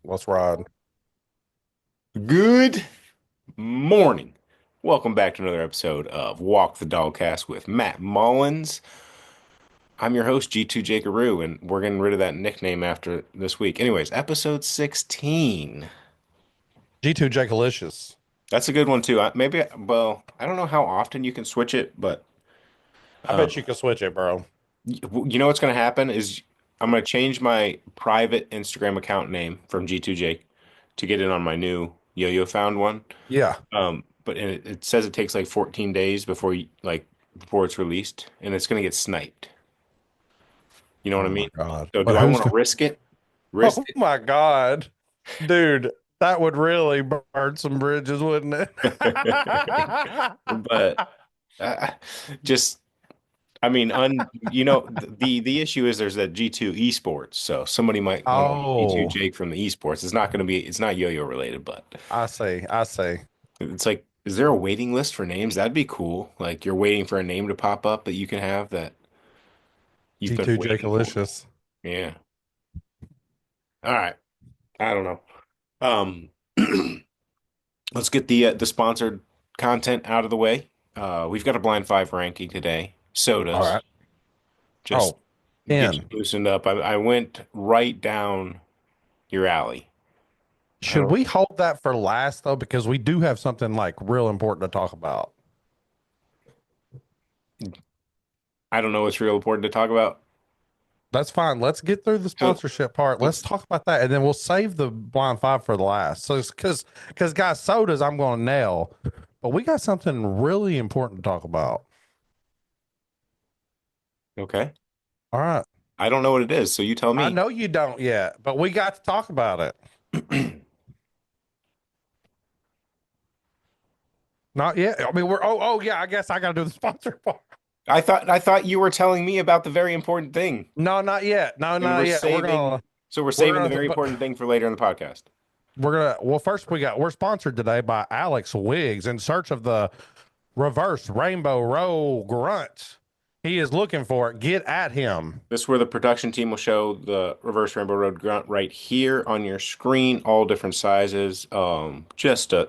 Let's ride. Good morning. Welcome back to another episode of Walk the DogCast with Matt Mullins. I'm your host, G2 Jacaroo, and we're getting rid of that nickname after this week. Anyways, episode 16. G2 Jakealicious. That's a good one too. Well, I don't know how often you can switch it, but I bet you can switch it, bro. you know what's going to happen is I'm going to change my private Instagram account name from G2Jake to get it on my new Yo-Yo Found one. Yeah. But it says it takes like 14 days before it's released, and it's gonna get sniped. You know what Oh I my mean? God. So do But I who's want to going risk it? Risk Oh it? my God. Dude, that would really burn some bridges, wouldn't it? But uh, just I mean, the issue is there's that G2 esports, so somebody might want to be G2 Oh, Jake from the esports. It's not yo-yo related, but I see. I see. it's like, is there a waiting list for names? That'd be cool. Like you're waiting for a name to pop up that you can have that you've been G2 waiting for. Jakealicious. Yeah. All right. I don't know. Um, let's get the sponsored content out of the way. We've got a blind five ranking today. All Sodas. right. Just Oh, get you 10. loosened up. I went right down your alley. I Should don't we hold that for last, though? Because we do have something like real important to talk about. I don't know what's real important to talk about. That's fine. Let's get through the So sponsorship part. Let's let's talk about that, and then we'll save the blind five for the last. So, because guys, sodas I'm going to nail, but we got something really important to talk about. okay. All right. I don't know what it is, so you tell I me. know you don't yet, but we got to talk about it. Not yet. I mean, we're. Oh yeah. I guess I got to do the sponsor part. I thought you were telling me about the very important thing, No, not yet. No, and not yet. we're We're saving the gonna. very But important thing for later in the podcast. we're gonna. Well, first we're sponsored today by Alex Wiggs in search of the reverse rainbow roll grunt. He is looking for it. Get at him. This is where the production team will show the reverse Rainbow Road grunt right here on your screen, all different sizes. Just a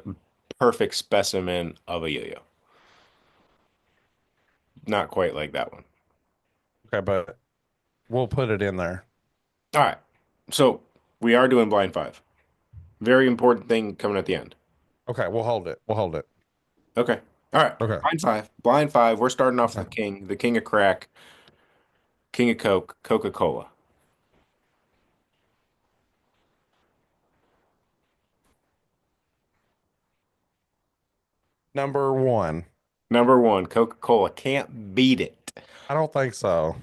perfect specimen of a yo-yo. Not quite like that one. Okay, but we'll put it in there. All right. So we are doing blind five. Very important thing coming at the end. Okay, we'll hold it. We'll hold it. Okay. All right. Okay. Blind five. Blind five. We're starting off Okay. the king of crack, king of Coke, Coca-Cola. Number one. Number one, Coca-Cola. Can't beat it. I don't think so.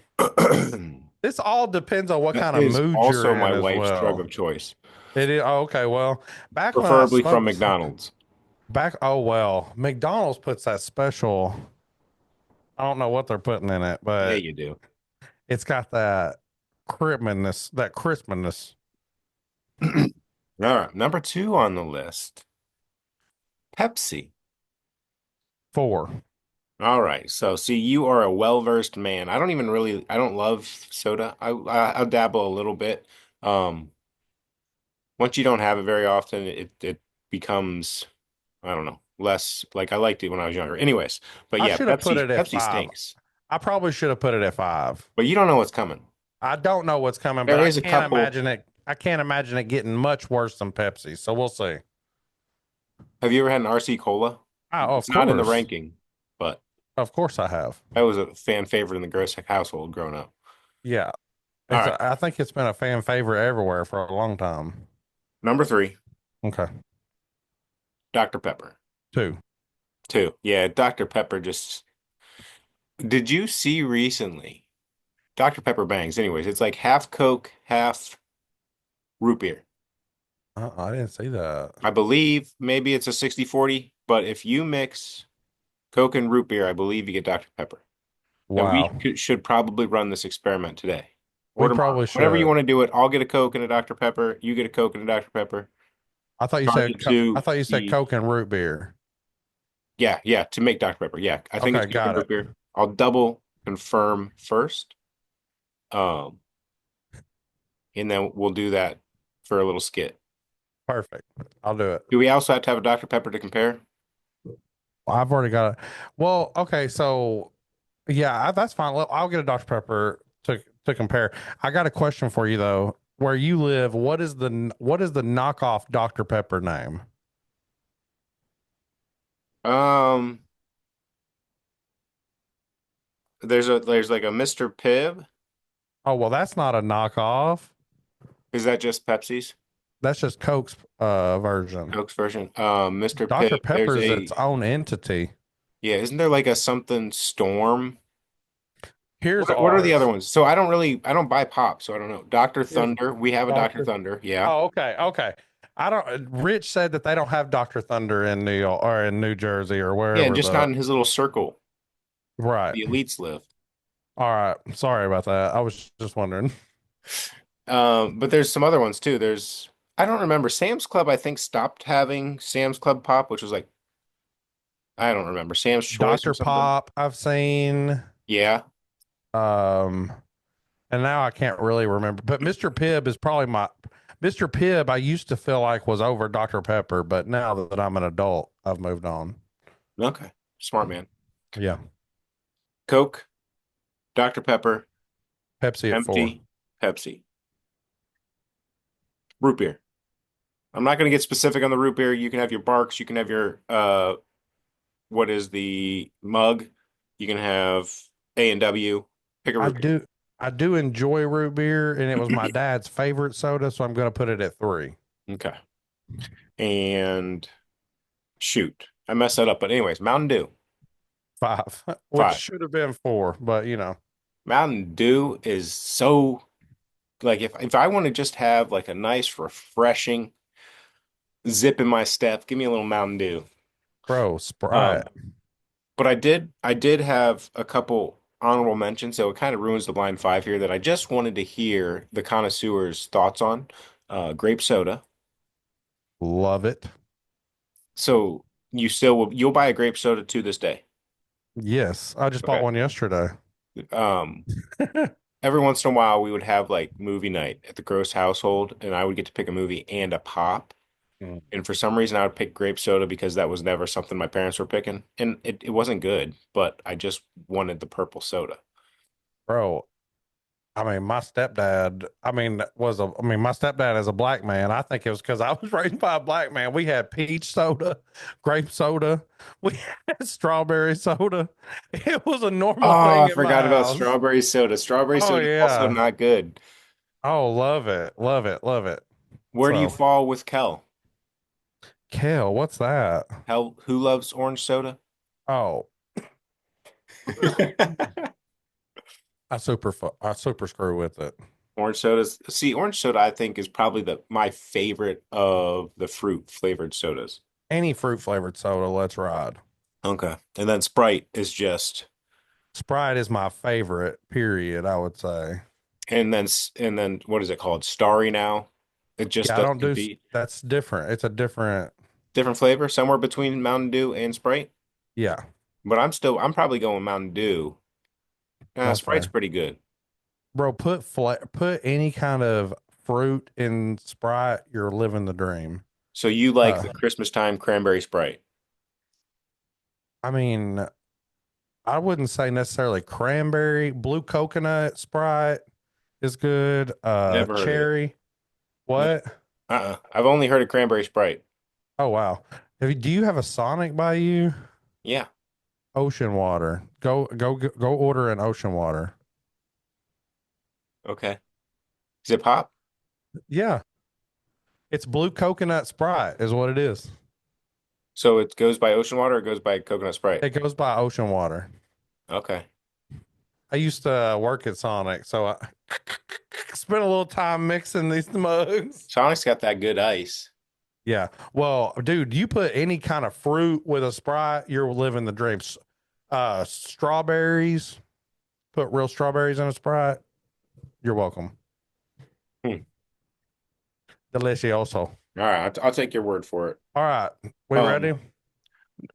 This all depends on what That kind of is mood also you're my in as wife's drug well. of choice, It is okay. Well, back when I preferably from smoked, McDonald's. oh well, McDonald's puts that special. I don't know what they're putting in it, Yeah, but you do. it's got that crispness. All right, number two on the list, Pepsi. Four. All right, so see, you are a well-versed man. I don't love soda. I'll dabble a little bit. Um, once you don't have it very often, it becomes, I don't know, less like I liked it when I was younger. Anyways, but I yeah, should have put it at Pepsi five. stinks. I probably should have put it at five. But you don't know what's coming. I don't know what's coming, but There I is a can't couple. imagine it. I can't imagine it getting much worse than Pepsi. So we'll see. Have you ever had an RC Cola? Oh, It's of not in the course. ranking, but Of course I have. that was a fan favorite in the Gross household growing up. Yeah. All right, I think it's been a fan favorite everywhere for a long time. number three, Okay. Dr. Pepper. Two. Two. Yeah, Dr. Pepper just. Did you see recently? Dr. Pepper bangs. Anyways, it's like half Coke, half root beer. I didn't see that. I believe maybe it's a 60-40, but if you mix Coke and root beer, I believe you get Dr. Pepper. And we Wow. should probably run this experiment today or We tomorrow. probably Whenever you should. want to do it, I'll get a Coke and a Dr. Pepper. You get a Coke and a Dr. Pepper. Charge it I to thought you said the Coke and root beer. yeah, to make Dr. Pepper. Yeah, I think it's Okay, Coke and got root it. beer. I'll double confirm first. Um, and then we'll do that for a little skit. Perfect. I'll do it. Do we also have to have a Dr. Pepper to compare? I've already got it. Well, okay, so yeah, that's fine. I'll get a Dr. Pepper to compare. I got a question for you though. Where you live, what is the knockoff Dr. Pepper name? Um, there's like a Mr. Pibb. Oh, well, that's not a knockoff. Is that just Pepsi's? That's just Coke's version. Coke's version. Mr. Dr. Pibb. There's Pepper is its a own entity. yeah. Isn't there like a something Storm? Here's What are the other ours. ones? So I don't buy pop, so I don't know. Dr. Here's Thunder. We have a Dr. Dr. Thunder. Yeah. Oh, okay, okay. I don't. Rich said that they don't have Dr. Thunder in New York or in New Jersey or Yeah, and wherever just the not in his little circle. right. The elites live. All right. Sorry about that. I was just wondering. But there's some other ones too. I don't remember. Sam's Club, I think, stopped having Sam's Club pop, which was like, I don't remember. Sam's Choice or Dr. something. Pop, I've seen. Yeah. Um, and now I can't really remember. But Mr. Pibb is probably my Mr. Pibb. I used to feel like was over Dr. Pepper, but now that I'm an adult, I've moved on. Okay. Smart man. Yeah, Coke, Dr. Pepper, Pepsi at 4. empty, Pepsi. Root beer. I'm not going to get specific on the root beer. You can have your Barks. You can have your what is the mug? You can have A&W. Pick a I root do. I do enjoy root beer, and it was my beer. dad's favorite soda, so I'm going to put it at 3. Okay. And shoot, I messed that up. But anyways, Mountain Dew, 5, which 5. should have been 4, but Mountain Dew is so like if I want to just have like a nice refreshing zip in my step, give me a little Mountain Dew. bro, Sprite. Um, but I did have a couple honorable mentions, so it kind of ruins the blind five here that I just wanted to hear the connoisseurs' thoughts on. Grape soda. Love it. So you'll buy a grape soda to this day. Yes, I just bought Okay. one yesterday. Um, every once in a while we would have like movie night at the Gross household, and I would get to pick a movie and a pop. Mm. And for some reason, I would pick grape soda because that was never something my parents were picking. And it wasn't good, but I just wanted the purple soda. Bro, I mean, my stepdad is a black man. I think it was because I was raised by a black man. We had peach soda, grape soda, we had strawberry soda. It was a normal Oh, I thing in my forgot about house. strawberry soda. Strawberry Oh, soda is also yeah. not good. Oh, love it. Love it. Love it. Where do you So, fall with Kel? kale, what's that? Hell, who loves orange soda? Oh, I super screw with it. Orange sodas. See, orange soda, I think, is probably the my favorite of the fruit flavored sodas. Any fruit flavored soda, let's ride. Okay. And then Sprite is just, Sprite is my favorite, period, I would say. and then what is it called? Starry now. It just Yeah, I doesn't don't compete. that's different. It's a different, Different flavor, somewhere between Mountain Dew and Sprite. yeah, But I'm probably going Mountain Dew. that's Sprite's fair. pretty good. Bro, put any kind of fruit in Sprite, you're living the dream. So you like Uh, the Christmas time cranberry Sprite? I mean, I wouldn't say necessarily cranberry, blue coconut Sprite is good. Never heard of it. Cherry. No. What? I've only heard of cranberry Sprite. Oh wow. Do you have a Sonic by you? Yeah. Ocean water. Go order an ocean water. Okay. Is it pop? Yeah, it's blue coconut Sprite is what it is. So it goes by ocean water or it goes by coconut Sprite? It goes by ocean water. Okay. I used to work at Sonic, so I spent a little time mixing these mugs. Sonic's got that good ice. Yeah. Well, dude, you put any kind of fruit with a Sprite, you're living the dreams. Strawberries, put real strawberries in a Sprite. You're welcome. Hmm. Delicioso. All right, I'll take your word for it. All right. We ready? Um,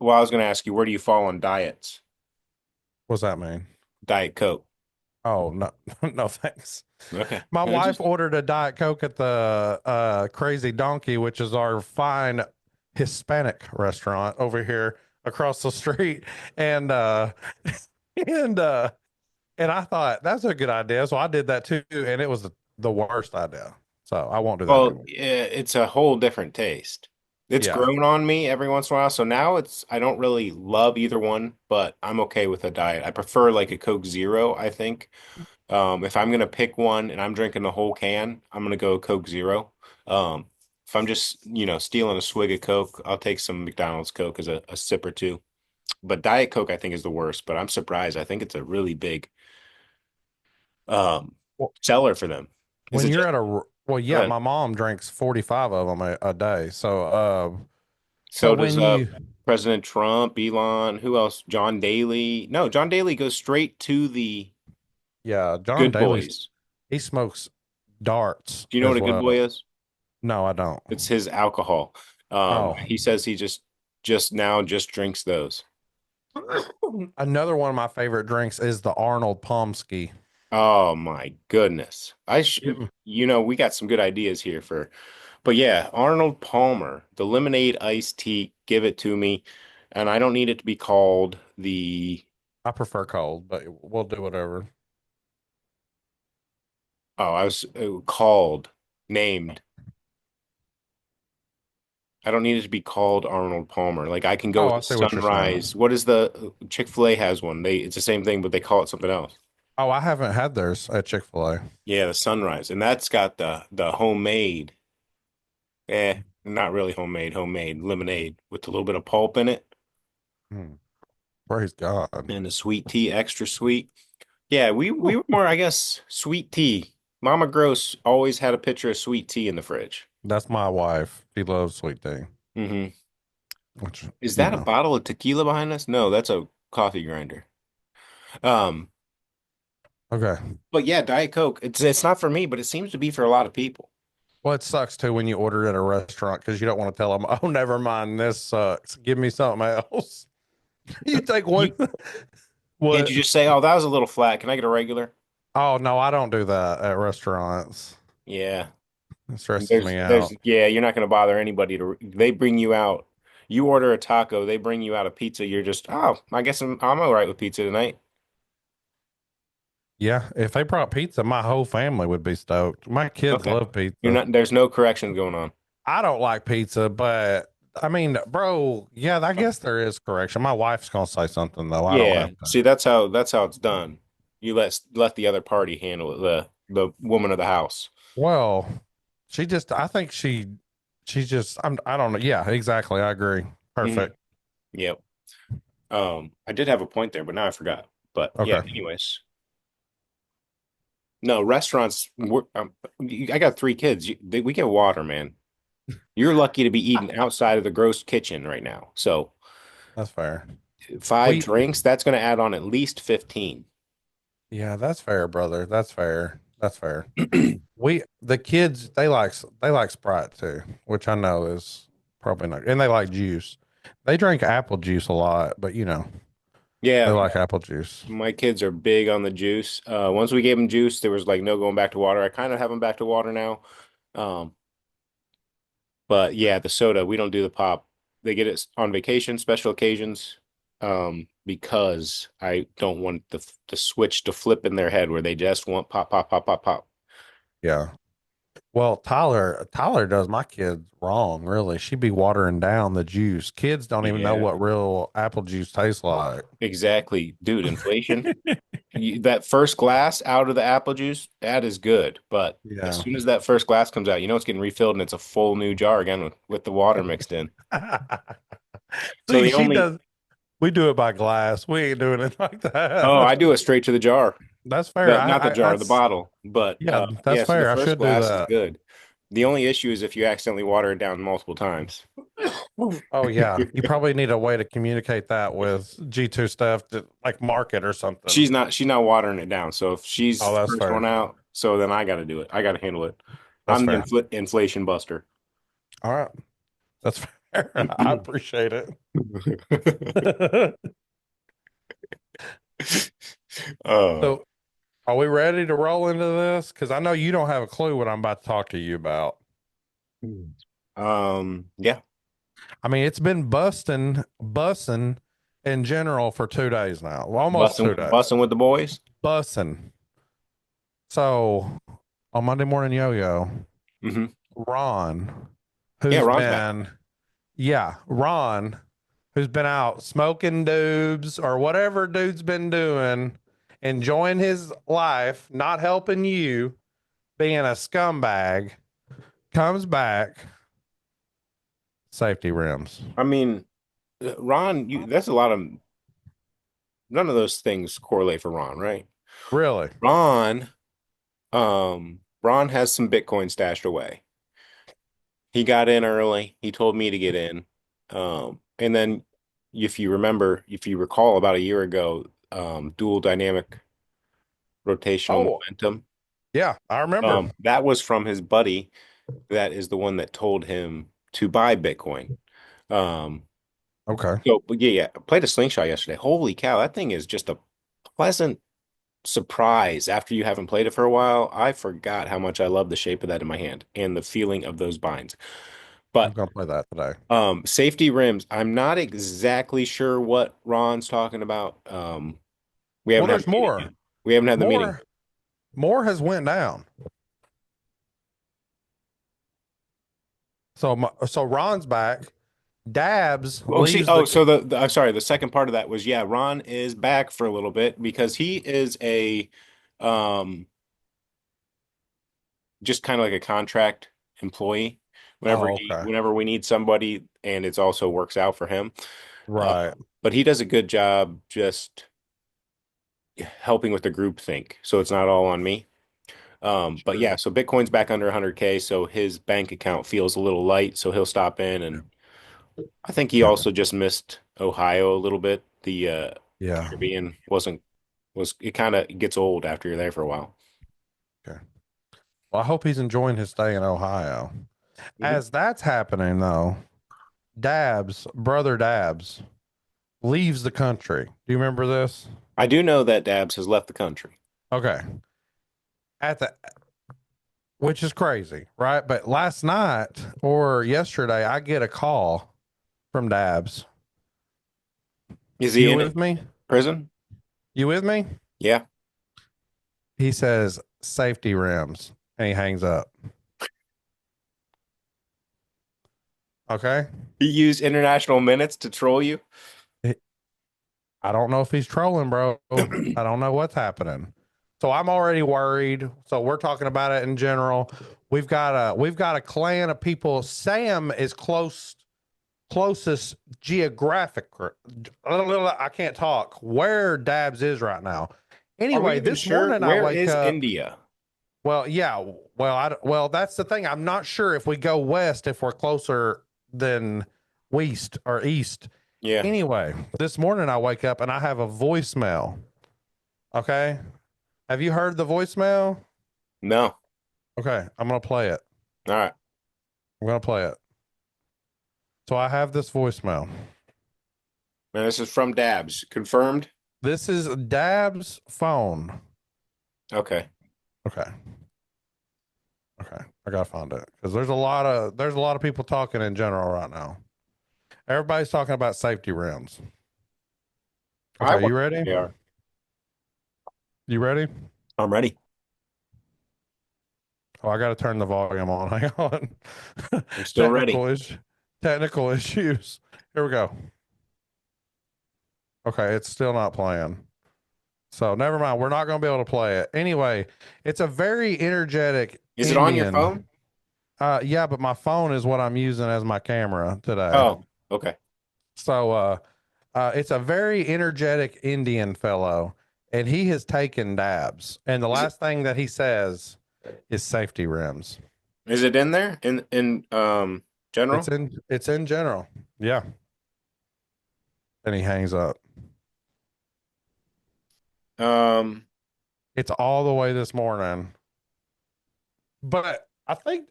well, I was going to ask you, where do you fall on diets? What's that mean? Diet Coke. Oh no, no thanks. Okay. My I wife just ordered a Diet Coke at the Crazy Donkey, which is our fine Hispanic restaurant over here across the street, and and uh, and I thought that's a good idea, so I did that too, and it was the worst idea. So I won't do that Well, anymore. it's a whole different taste. It's Yeah, grown on me every once in a while. So now I don't really love either one, but I'm okay with a diet. I prefer like a Coke Zero, I think. If I'm gonna pick one and I'm drinking the whole can, I'm gonna go Coke Zero. If I'm just, stealing a swig of Coke, I'll take some McDonald's Coke as a sip or two. But Diet Coke, I think, is the worst. But I'm surprised. I think it's a really big um well, seller for them. Is when it you're just at well, go yeah, ahead. my mom drinks 45 of them a day. So So when does you President Trump, Elon, who else? John Daly. No, John Daly goes straight to the yeah, John Good Daly, Boys. he smokes darts Do you know what as a Good well. Boy is? No, I don't. It's his alcohol. Oh, He says he just now just drinks those. another one of my favorite drinks is the Arnold Palmsky. Oh my goodness. Mm, We got some good ideas here but yeah, Arnold Palmer, the lemonade iced tea, give it to me. And I don't need it to be called I prefer cold, but we'll do whatever. I was called, named. I don't need it to be called Arnold Palmer. Like I can go Oh, with I the see what you're sunrise. saying. What is the Chick-fil-A has one. It's the same thing, but they call it something else. Oh, I haven't had theirs at Chick-fil-A. Yeah, the sunrise. And that's got the homemade, not really homemade lemonade with a little bit of pulp in it Hmm, praise God. and the sweet tea, extra sweet. Yeah, we Whew. were more, I guess, sweet tea. Mama Gross always had a pitcher of sweet tea in the fridge. That's my wife. She loves sweet tea, Hmm. which, Is you that a know, bottle of tequila behind us? No, that's a coffee grinder. Um, okay. but yeah, Diet Coke. It's not for me, but it seems to be for a lot of people. Well, it sucks too when you order at a restaurant because you don't want to tell them, oh, never mind, this sucks. Give me something else. You take one. You can't you What? just say, "Oh, that was a little flat. Can I get a regular?" Oh, no, I don't do that at restaurants. Yeah. It stresses There's me there's out. yeah, you're not going to bother anybody they bring you out. You order a taco, they bring you out a pizza. You're just, "Oh, I guess I'm all right with pizza tonight." Yeah, if they brought pizza, my whole family would be stoked. My kids Okay. love You're pizza. not there's no corrections going on. I don't like pizza, but I mean, bro, yeah, I guess there is correction. My wife's gonna say something though. I don't Yeah. have to. See, that's how it's done. You let the other party handle it, the woman of the house. Well, I think she's just, I don't know. Yeah, exactly. I agree. Hmm. Perfect. Yep. I did have a point there, but now I forgot. But yeah, Okay. anyways. No, restaurants, I got three kids. We get water, man. You're lucky to be eating outside of the gross kitchen right now. So That's fair. five We, drinks, that's going to add on at least 15. yeah, that's fair, brother. That's fair. That's fair. The kids, they like Sprite too, which I know is probably not, and they like juice. They drink apple juice a lot, but they Yeah, like apple juice. my kids are big on the juice. Once we gave them juice, there was like no going back to water. I kind of have them back to water now. Um, but yeah, the soda, we don't do the pop. They get it on vacation, special occasions, because I don't want the switch to flip in their head where they just want pop, pop, pop, pop, pop. Yeah. Well, Tyler does my kids wrong, really. She be watering down the juice. Kids don't even know Yeah, what real apple juice tastes like. exactly. Dude, inflation. That first glass out of the apple juice, that is good. But as Yeah. soon as that first glass comes out, it's getting refilled and it's a full new jar again with the water mixed in. So See, the she only, does. We do it by glass. We ain't doing it like oh, that. I do it straight to the jar. That's fair. Not the jar, the That's bottle. But yeah, that's yeah, so the fair. I first should do glass is that. good. The only issue is if you accidentally water it down multiple times. Oh yeah, you probably need a way to communicate that with G2 stuff to like market or something. She's not watering it down. So if she's Oh, the that's first one fair. out, so then I got to do it. I got to handle it. That's I'm the fair. inflation buster. All right. That's fair. I appreciate it. Oh, So Are we ready to roll into this? Because I know you don't have a clue what I'm about to talk to you about. Mm. Yeah, I mean, it's been busting in general for 2 days now. Well, almost 2 days. busting with the boys. Busting. So on Monday Morning Yo-Yo, Hmm. Ron, Yeah, who's Ron's back. been, yeah, Ron, who's been out smoking doobs or whatever dude's been doing, enjoying his life, not helping you, being a scumbag, comes back, safety rims. I mean, Ron, that's a lot of none of those things correlate for Ron, right? Really? Ron, Ron has some Bitcoin stashed away. He got in early. He told me to get in. And then if you recall about a year ago, dual dynamic rotational Oh, momentum, yeah, I remember. that was from his buddy that is the one that told him to buy Bitcoin. Um, Okay. but yeah, I played a slingshot yesterday. Holy cow, that thing is just a pleasant surprise after you haven't played it for a while. I forgot how much I love the shape of that in my hand and the feeling of those binds. I'm But gonna play that today. safety rims, I'm not exactly sure what Ron's talking about. We Well, haven't had there's the meeting yet. more. We haven't had the meeting. More more has went down. So Ron's back. Dabs Oh, see, leaves the so I'm sorry, the second part of that was yeah, Ron is back for a little bit because he is a um just kind of like a contract employee Oh, okay. whenever we need somebody and it's also works out for him. Right. But he does a good job just helping with the group think. So it's not all on me. But True. yeah, so Bitcoin's back under 100K, so his bank account feels a little light, so he'll stop in and I think he also just missed Ohio a little bit. The Yeah. Caribbean was it kind of gets old after you're there for a while. Okay. Well, I hope he's enjoying his stay in Ohio. Mhm. As that's happening though, Dabs, brother Dabs, leaves the country. Do you remember this? I do know that Dabs has left the country. Okay. At the Which is crazy, right? But last night or yesterday, I get a call from Dabs. Is he You in with me? prison? You with me? Yeah. He says safety rims and he hangs up. Okay. He used international minutes to troll you. I don't know if he's trolling, bro. I don't know what's happening. So I'm already worried. So we're talking about it in general. We've got a clan of people. Sam is closest geographic. I can't talk where Dabs is right now. Are we Anyway, even this sure? morning I Where wake is up. India? Well, yeah. Well, that's the thing. I'm not sure if we go west if we're closer than west or east. Yeah. Anyway, this morning I wake up and I have a voicemail. Okay. Have you heard the voicemail? No. Okay. I'm going to play it. All right. I'm going to play it. So I have this voicemail. Man, this is from Dabs. Confirmed? This is Dab's phone. Okay. Okay. Okay. I got to find it because there's a lot of people talking in general right now. Everybody's talking about safety rims. I Okay. wonder You if ready? they are. You ready? I'm ready. Oh, I got to turn the volume on. Hang on. I'm still ready. technical issue. Technical issues. Here we go. Okay. It's still not playing. So never mind. We're not going to be able to play it. Anyway, it's a very energetic Is it on your Indian. phone? Yeah, but my phone is what I'm using as my camera today. Oh, okay. So it's a very energetic Indian fellow, and he has taken dabs. And the Is it last thing that he says is safety rims. is it in there in It's general? in general. Yeah. And he hangs up. Um, It's all the way this morning. But I think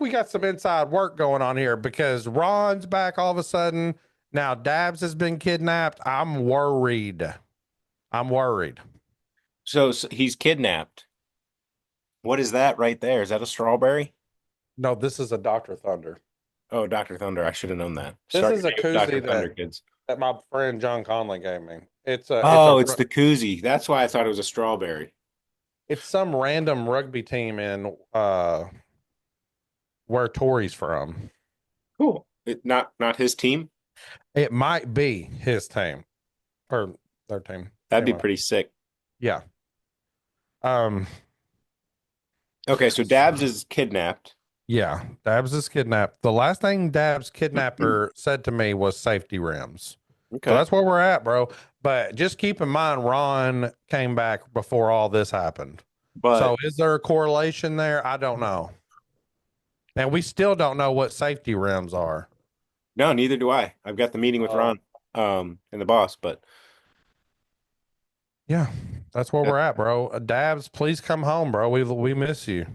we got some inside work going on here because Ron's back all of a sudden. Now Dabs has been kidnapped. I'm worried. I'm worried. So he's kidnapped. What is that right there? Is that a strawberry? No, this is a Dr. Thunder. Oh, Dr. Thunder. I should have known that. This Start your is a day with Dr. koozie Thunder, that kids. my friend John Conley gave me. Oh, it's the koozie. That's why I thought it was a strawberry. it's some random rugby team in where Tori's from. Cool. Not his team. It might be his team or their team. That'd be Anyway, pretty sick. yeah. Um, Okay, so Dabs is kidnapped. yeah. Dabs is kidnapped. The last thing Dabs kidnapper said to me was safety rims. So Okay. that's where we're at, bro. But just keep in mind, Ron came back before all this happened. So But is there a correlation there? I don't know. And we still don't know what safety rims are. no, neither do I. I've got the meeting with Oh, Ron, and the boss, but yeah, that's where that we're at, bro. Dabs, please come home, bro. We miss you.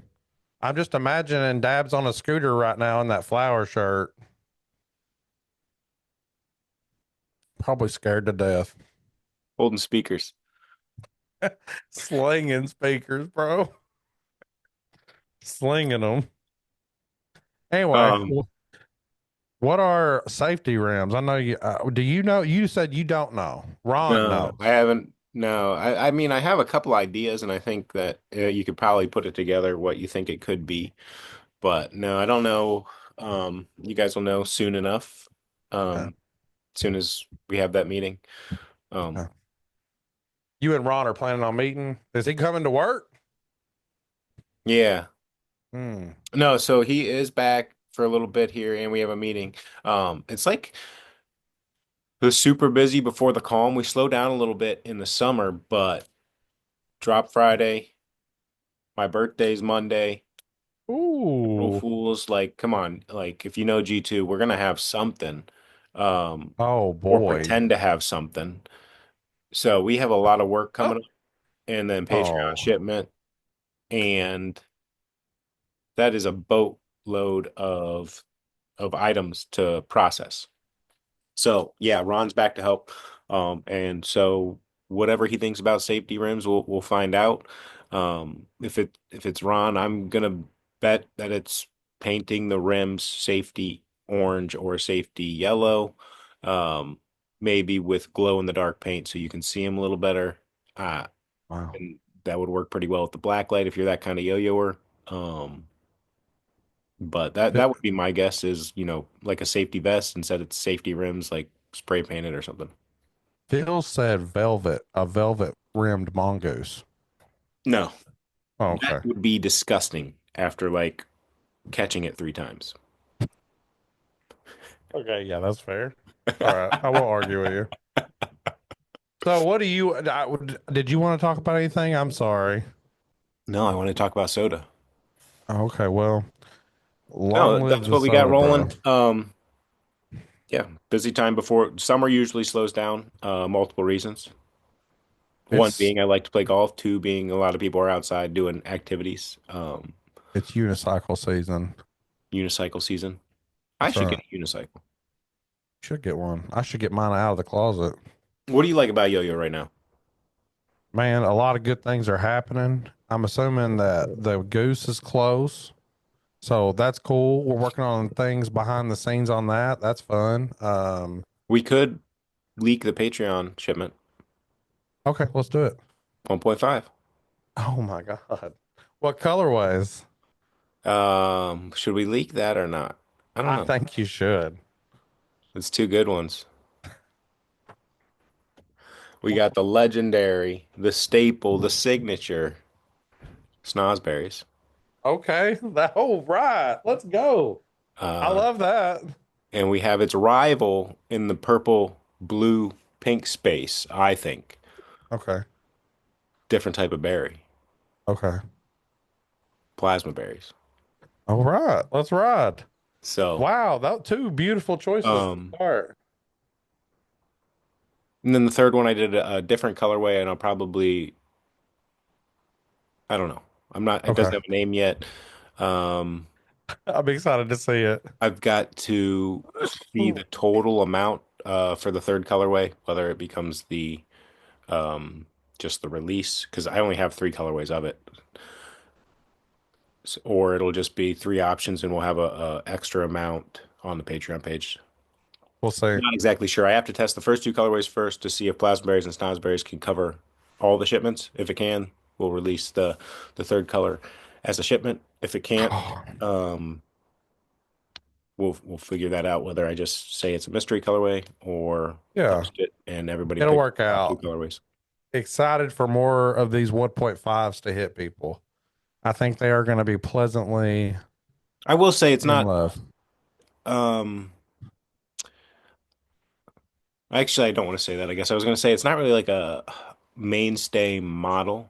I'm just imagining Dabs on a scooter right now in that flower shirt, probably scared to death, holding speakers. slinging speakers, bro, slinging them. Anyway, Um, what are safety rims? I know you. Do you know? You said you don't know. Ron no, I knows. haven't. No, I mean, I have a couple ideas, and I think that you could probably put it together what you think it could be. But no, I don't know. You guys will know soon enough. Okay. Um, soon as we have that meeting. Um, Okay. You and Ron are planning on meeting. Is he coming to work? yeah. Hmm. No, so he is back for a little bit here, and we have a meeting. It's like it was super busy before the calm. We slow down a little bit in the summer, but drop Friday, my birthday's Monday, April Ooh. Fools, like, come on, like if you know G2, we're gonna have something. Um, Oh or boy. pretend to have something. So we have a lot of work Oh. coming up and then Patreon Oh. shipment, and that is a boatload of items to process. So yeah, Ron's back to help. And so whatever he thinks about safety rims, we'll find out. If it's Ron, I'm gonna bet that it's painting the rims safety orange or safety yellow, um, maybe with glow in the dark paint so you can see them a little better. Uh, Wow. and that would work pretty well with the black light if you're that kind of yo-yoer. Um, but that would be my guess is, like a safety vest instead it's safety rims like spray painted or something. Phil said velvet, a velvet rimmed mongoose. No, Oh, that okay. would be disgusting after like catching it 3 times. Okay. Yeah, that's fair. All right. I won't argue with you. So, what do you, did you want to talk about anything? I'm sorry. No, I want to talk about soda. Okay. Well, No, long live that's the what we got soda, bro. rolling. Yeah, busy time before summer usually slows down, multiple reasons. One It's, being I like to play golf, two being a lot of people are outside doing activities. it's unicycle season. Unicycle season. I That's should right. get a unicycle. Should get one. I should get mine out of the closet. What do you like about yo-yo right now? Man, a lot of good things are happening. I'm assuming that the goose is close. So that's cool. We're working on things behind the scenes on that. That's fun. We could leak the Patreon shipment. Okay, let's do it. 1.5. Oh my God. What colorways? Should we leak that or not? I don't I know. think you should. It's two good ones. We got the legendary, the staple, the signature snozberries. Okay. That, oh, right. Let's go. I Uh, love that. and we have its rival in the purple, blue, pink space, I think. Okay. Different type of berry. Okay. Plasma berries. All right. Let's ride. So, Wow. That two beautiful choices to um, start. and then the third one I did a different colorway, and I'll probably, I don't know. I'm not, it doesn't Okay. have a name yet. Um, I'm excited to see it. I've got to see the total amount for the third colorway, whether it becomes the just the release because I only have three colorways of it. Or it'll just be three options and we'll have a extra amount on the Patreon page. We'll see. Not exactly sure. I have to test the first two colorways first to see if plasmaberries and snozberries can cover all the shipments. If it can, we'll release the third color as a shipment. If it can't, um, we'll figure that out whether I just say it's a mystery colorway or Yeah, post it and everybody it'll picks work the top two out. colorways. Excited for more of these 1.5s to hit people. I think they are going to be pleasantly I will say it's in not love. um actually I don't want to say that. I guess I was going to say it's not really like a mainstay model.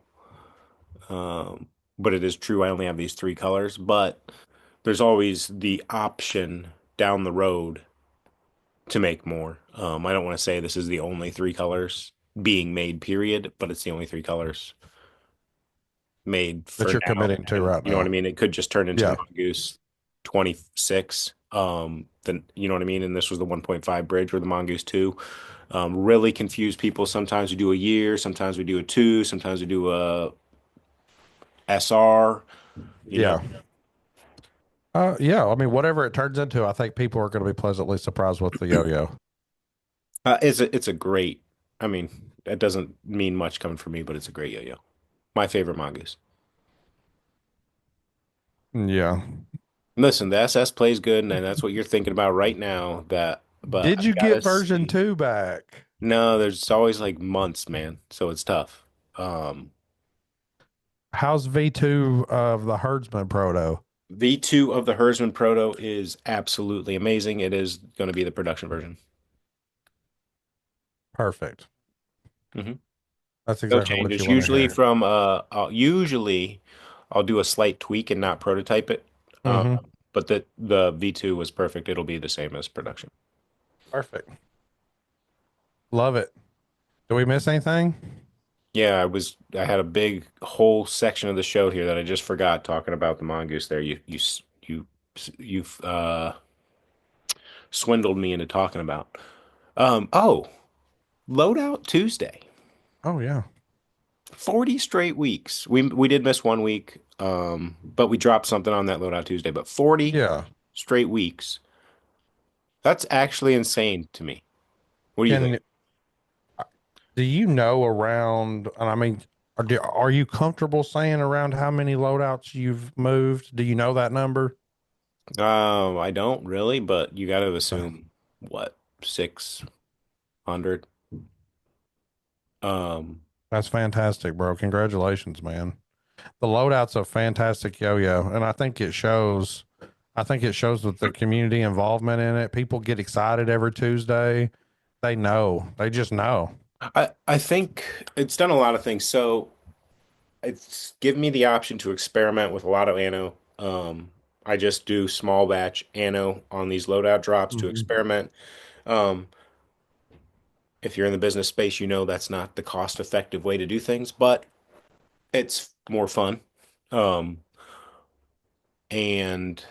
Um, but it is true I only have these three colors, but there's always the option down the road to make more. I don't want to say this is the only three colors being made, period, but it's the only three colors made That for you're now. committing to And right you know what I now. mean? It could just turn into Yeah. Mongoose 26. Then you know what I mean? And this was the 1.5 bridge or the Mongoose 2. Really confuse people. Sometimes we do a year, sometimes we do a two, sometimes we do a SR, you know. Yeah. Yeah. I mean, whatever it turns into, I think people are going to be pleasantly surprised with the yo-yo. It's a great. I mean, that doesn't mean much coming from me, but it's a great yo-yo. My favorite Mongoose. Yeah. Listen, the SS plays good, and that's what you're thinking about right now. But Did I you gotta get version see. 2 back? No, there's always like months, man. So it's tough. Um, How's V2 of the Herdsman Proto? V2 of the Herdsman Proto is absolutely amazing. It is going to be the production version. Perfect. Hmm. That's No exactly what you changes. want to hear. Usually I'll do a slight tweak and not prototype it. Uh, Mm-hmm. but the V2 was perfect. It'll be the same as production. Perfect. Love it. Do we miss anything? Yeah, I had a big whole section of the show here that I just forgot talking about the mongoose there. You swindled me into talking about. Oh, Loadout Tuesday. Oh, yeah. 40 straight weeks. We did miss one week, but we dropped something on that Loadout Tuesday, but 40 Yeah. straight weeks. That's actually insane to me. What do you think? Can do you know around, and I mean, are you comfortable saying around how many loadouts you've moved? Do you know that number? I don't really, but you got to Okay. assume what, 600? Um, That's fantastic, bro. Congratulations, man. The loadout's a fantastic yo-yo, and I think it shows. I think it shows with the community involvement in it. People get excited every Tuesday. They know. They just know. I think it's done a lot of things. So it's given me the option to experiment with a lot of ano. I just do small batch ano on these loadout drops to Mhm. experiment. Um, if you're in the business space, you know that's not the cost-effective way to do things, but it's more fun. Um, and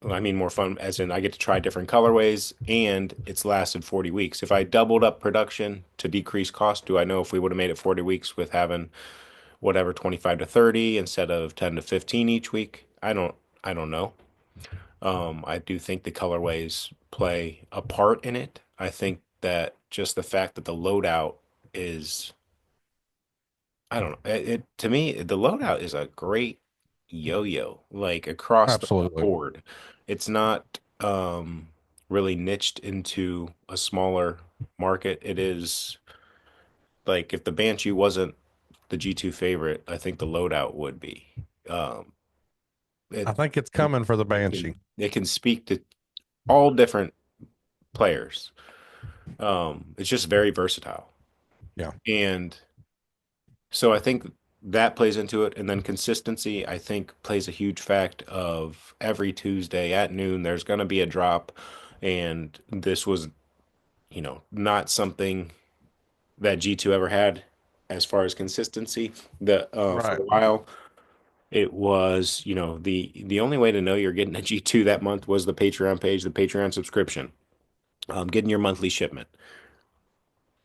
I mean more fun as in I get to try different colorways and it's lasted 40 weeks. If I doubled up production to decrease cost, do I know if we would have made it 40 weeks with having whatever 25 to 30 instead of 10 to 15 each week? I don't know. I do think the colorways play a part in it. I think that just the fact that the loadout is I don't know. It to me, the loadout is a great yo-yo, like across the Absolutely. board. It's not really niched into a smaller market. It is like if the Banshee wasn't the G2 favorite, I think the loadout would be. Um, I it think it's it coming for the it Banshee. can it can speak to all different players. It's just very versatile. Yeah. And so I think that plays into it. And then consistency, I think, plays a huge fact of every Tuesday at noon, there's going to be a drop. And this was, not something that G2 ever had as far as consistency. For Right. a while, it was, the only way to know you're getting a G2 that month was the Patreon page, the Patreon subscription, getting your monthly shipment.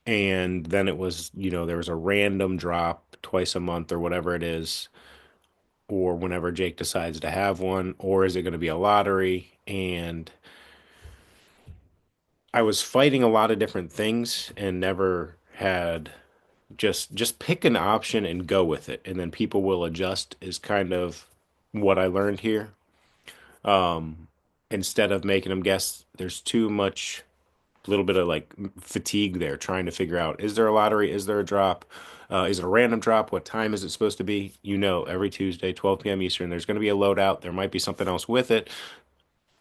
And then it was, there was a random drop twice a month or whatever it is, or whenever Jake decides to have one, or is it going to be a lottery? And I was fighting a lot of different things and never had just pick an option and go with it, and then people will adjust is kind of what I learned here. Um, Instead of making them guess, there's too much, a little bit of like fatigue there trying to figure out, is there a lottery? Is there a drop? Is it a random drop? What time is it supposed to be? Every Tuesday, 12 p.m. Eastern, there's going to be a loadout. There might be something else with it.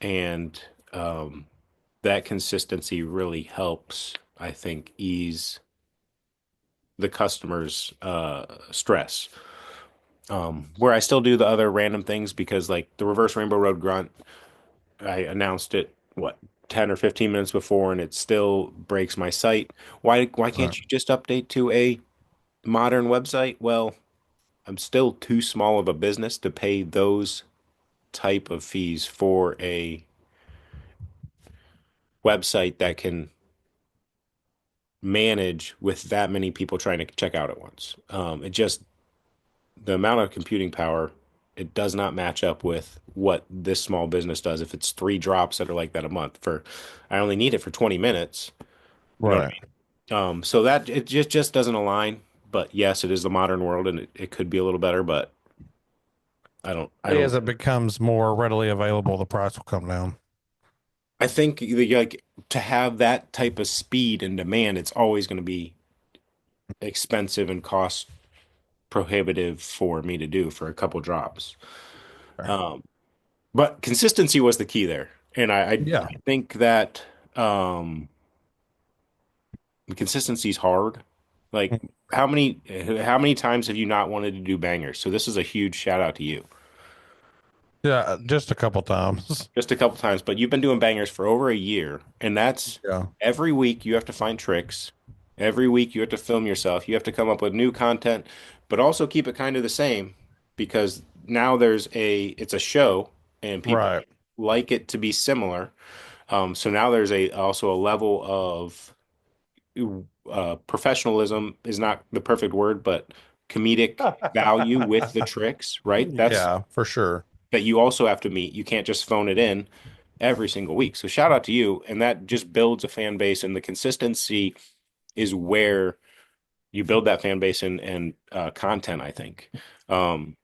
And that consistency really helps, I think, ease the customer's stress. Where I still do the other random things because, like the reverse rainbow road grunt, I announced it, what, 10 or 15 minutes before, and it still breaks my site. Why Right. can't you just update to a modern website? Well, I'm still too small of a business to pay those type of fees for a website that can manage with that many people trying to check out at once. It just the amount of computing power, it does not match up with what this small business does. If it's three drops that are like that a month I only need it for 20 minutes. You know what Right. I mean? So that it just doesn't align. But yes, it is the modern world, and it could be a little better. But I don't. As it becomes more readily available, the price will come down. I think like to have that type of speed and demand, it's always going to be expensive and cost prohibitive for me to do for a couple drops. Okay. Um, But consistency was the key there. And Yeah. I think that um, consistency is hard. Like how many times have you not wanted to do bangers? So this is a huge shout out to you. Yeah. Just a couple times. Just a couple times, but you've been doing bangers for over a year, and that's Yeah. every week you have to find tricks. Every week you have to film yourself. You have to come up with new content, but also keep it kind of the same because now it's a show and people Right. like it to be similar. So now there's also a level of professionalism is not the perfect word, but comedic value with the tricks, right? That's Yeah, for sure. that you also have to meet. You can't just phone it in every single week. So shout out to you, and that just builds a fan base, and the consistency is where you build that fan base and content, I think. Um,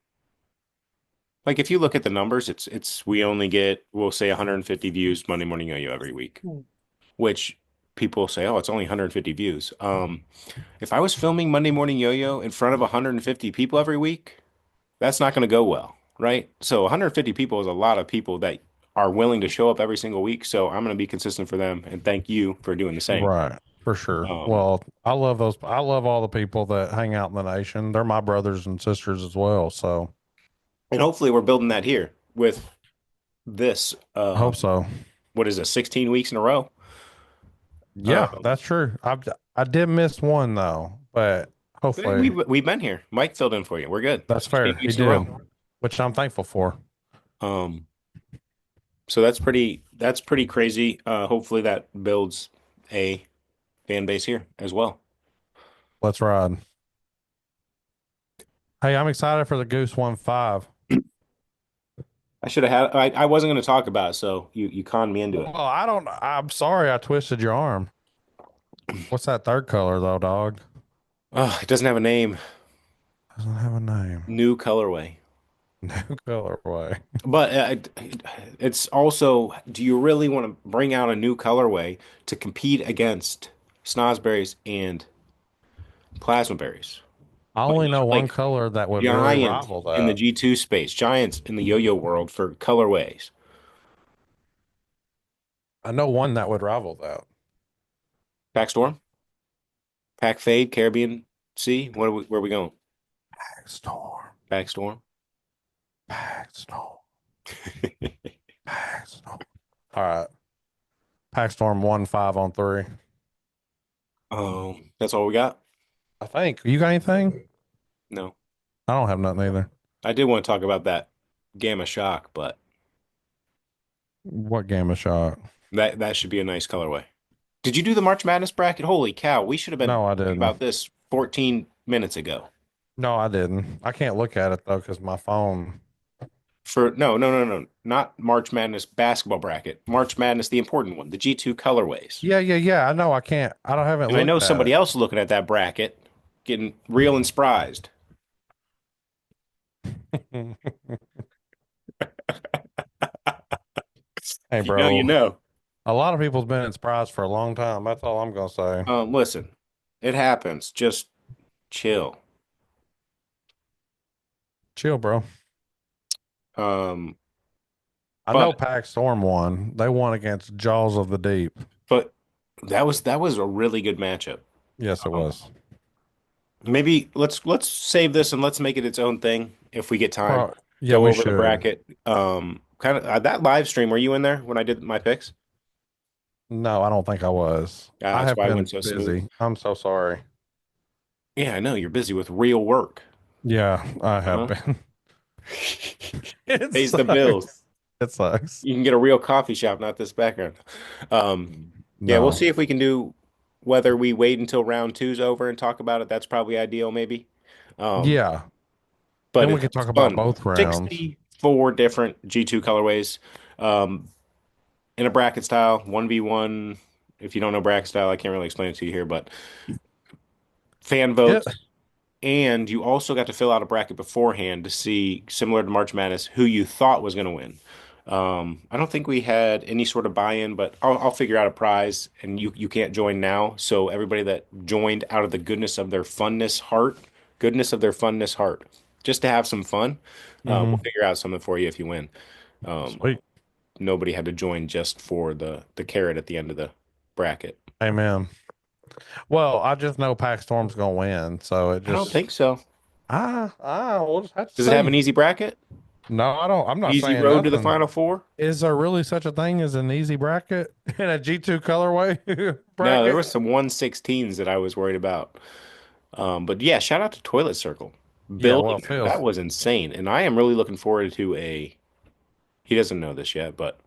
like if you look at the numbers, it's we only get we'll say 150 views Monday Morning Yo-Yo every week, which people say, oh, it's only 150 views. If I was filming Monday Morning Yo-Yo in front of 150 people every week, that's not going to go well, right? So 150 people is a lot of people that are willing to show up every single week. So I'm going to be consistent for them, and thank you for doing the same. Right. For sure. Um, Well, I love those. I love all the people that hang out in the nation. They're my brothers and sisters as well. So and hopefully we're building that here with this. I hope so. What is it, 16 weeks in a row? Yeah, Um, that's true. I did miss one though, but hopefully we've been here. Mike filled in for you. We're good. that's 16 fair. He weeks in a did, row. which I'm thankful for. Um, so that's pretty crazy. Hopefully that builds a fan base here as well. Let's ride. Hey, I'm excited for the Goose 1.5. I should have had. I wasn't going to talk about it, so you conned me into it. Well, I'm sorry I twisted your arm. What's that third color though, dog? Oh, it doesn't have a name. Doesn't have a name. New colorway. New colorway. But it's also, do you really want to bring out a new colorway to compete against snozberries and plasma berries? I Like, only know one like color that would really giant rival in the that. G2 space, giants in the yo-yo world for colorways. I know one that would rival that. Pack Storm, Pack Fade, Caribbean Sea. Where are we going? Backstorm. Pack Storm. Backstorm. Backstorm. All right. Packstorm 1.5 on 3. That's all we got? I think. You got anything? No. I don't have nothing either. I did want to talk about that Gamma Shock, but What game of shot? that should be a nice colorway. Did you do the March Madness bracket? Holy cow, we should have been No, I talking about didn't. this 14 minutes ago. No, I didn't. I can't look at it though because my phone. For no, not March Madness basketball bracket. March Madness, the important one, the G2 colorways. Yeah, yeah, yeah. I know. I can't. I don't haven't And I know looked at somebody it. else looking at that bracket, getting real and sprized. Hey, If you know, you bro. know. A lot of people's been in surprise for a long time. That's all I'm gonna say. Listen, it happens. Just chill. Chill, bro. Um, I but know Pack Storm won. They won against Jaws of the Deep. but that was a really good matchup. Yes, it Um, was. maybe let's save this and let's make it its own thing if we get time. Yeah, Go we over the should. bracket. Kind of that live stream. Were you in there when I did my picks? No, I don't think I was. Yeah, I that's have why I been went so smooth. busy. I'm so sorry. Yeah, I know you're busy with real work. Yeah, I have Huh? been. It Pays the bills. sucks. It sucks. You can get a real coffee shop, not this background. Yeah, we'll No. see if we can do whether we wait until round two's over and talk about it. That's probably ideal, maybe. Um, Yeah. but Then we it's could talk about fun. both rounds. 64 different G2 colorways. Um, in a bracket style, 1v1. If you don't know bracket style, I can't really explain it to you here, but fan Yeah. votes. And you also got to fill out a bracket beforehand to see, similar to March Madness, who you thought was going to win. I don't think we had any sort of buy-in, but I'll figure out a prize, and you can't join now. So everybody that joined out of the goodness of their funness heart, just to have some fun, we'll Hmm. figure out something for you if you win. Um, Sweet. nobody had to join just for the carrot at the end of the bracket. Amen. Well, I just know Pack Storm's gonna win, so it I don't just think so. we'll just have to Does it have see. an easy bracket? No, I don't. I'm not Easy saying road to the nothing. Final Four? Is there really such a thing as an easy bracket in a G2 colorway No, there bracket? was some 116s that I was worried about. But yeah, shout out to Toilet Circle. Yeah, well, Building it that feels. was insane. And I am really looking forward to he doesn't know this yet, but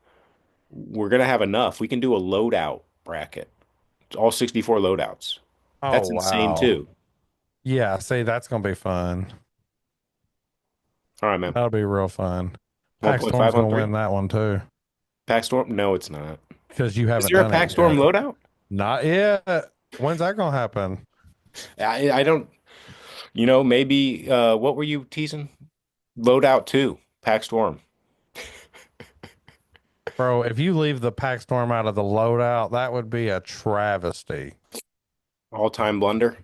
we're gonna have enough. We can do a loadout bracket. It's all 64 loadouts. Oh That's insane wow. too. Yeah, see, that's gonna be fun. All right, man. That'll be real fun. Pack 1.5 Storm's on gonna three. win that one too Pack Storm? No, it's not. because you Is haven't there a done Pack it Storm yet. loadout? Not yet. When's that gonna happen, I don't, maybe what were you teasing? Loadout 2, Pack Storm. bro? If you leave the Pack Storm out of the loadout, that would be a travesty. All-time blunder.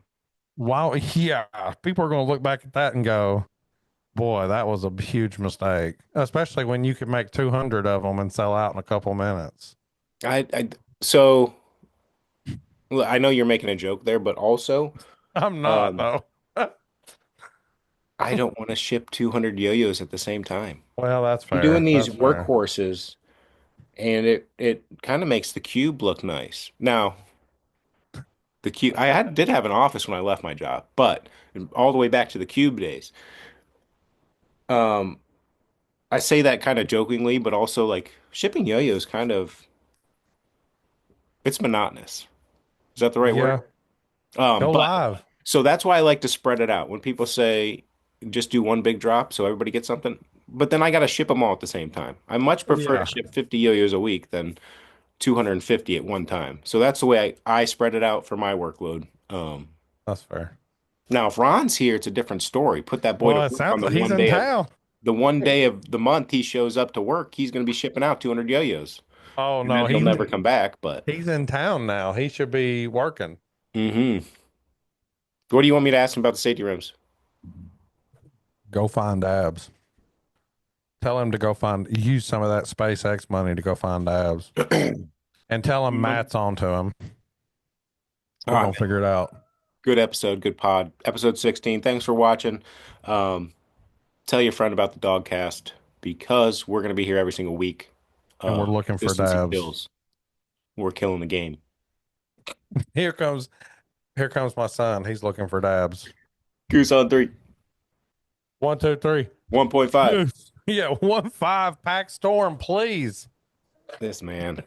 Wow. Yeah, people are gonna look back at that and go, "Boy, that was a huge mistake." Especially when you can make 200 of them and sell out in a couple minutes. So look, I know you're making a joke there, but also, I'm not um, though. I don't want to ship 200 yo-yos at the same time. Well, that's I'm doing fair. these That's fair. workhorses, and it kind of makes the cube look nice. Now, the cube, did have an office when I left my job, but all the way back to the cube days. Um, I say that kind of jokingly, but also like shipping yo-yos it's monotonous. Is that the right word? Yeah. Go But live. so that's why I like to spread it out. When people say just do one big drop so everybody gets something, but then I got to ship them all at the same time. I much prefer to Yeah, ship 50 yo-yos a week than 250 at one time. So that's the way I spread it out for my workload. that's fair. Now if Ron's here, it's a different story. Put that boy to Well, it work on sounds like he's in town. the one day of the month he shows up to work, he's going to be shipping out 200 yo-yos. Oh And then no, he'll never come back, but he's in town now. He should be working. hmm. What do you want me to ask him about the safety rims? Go find abs. Tell him to go find use some of that SpaceX money to go find abs. And tell him Matt's on to him. All We're right, gonna figure it out. good episode, good pod. Episode 16. Thanks for watching. Um, tell your friend about the DogCast because we're going to be here every single week. And we're looking for Consistency dabs. kills. We're killing the game. Here comes here comes my son. He's looking for dabs. Goose on three. One, two, three. 1.5. Yes. Yeah, 1-5 pack storm, please. This man.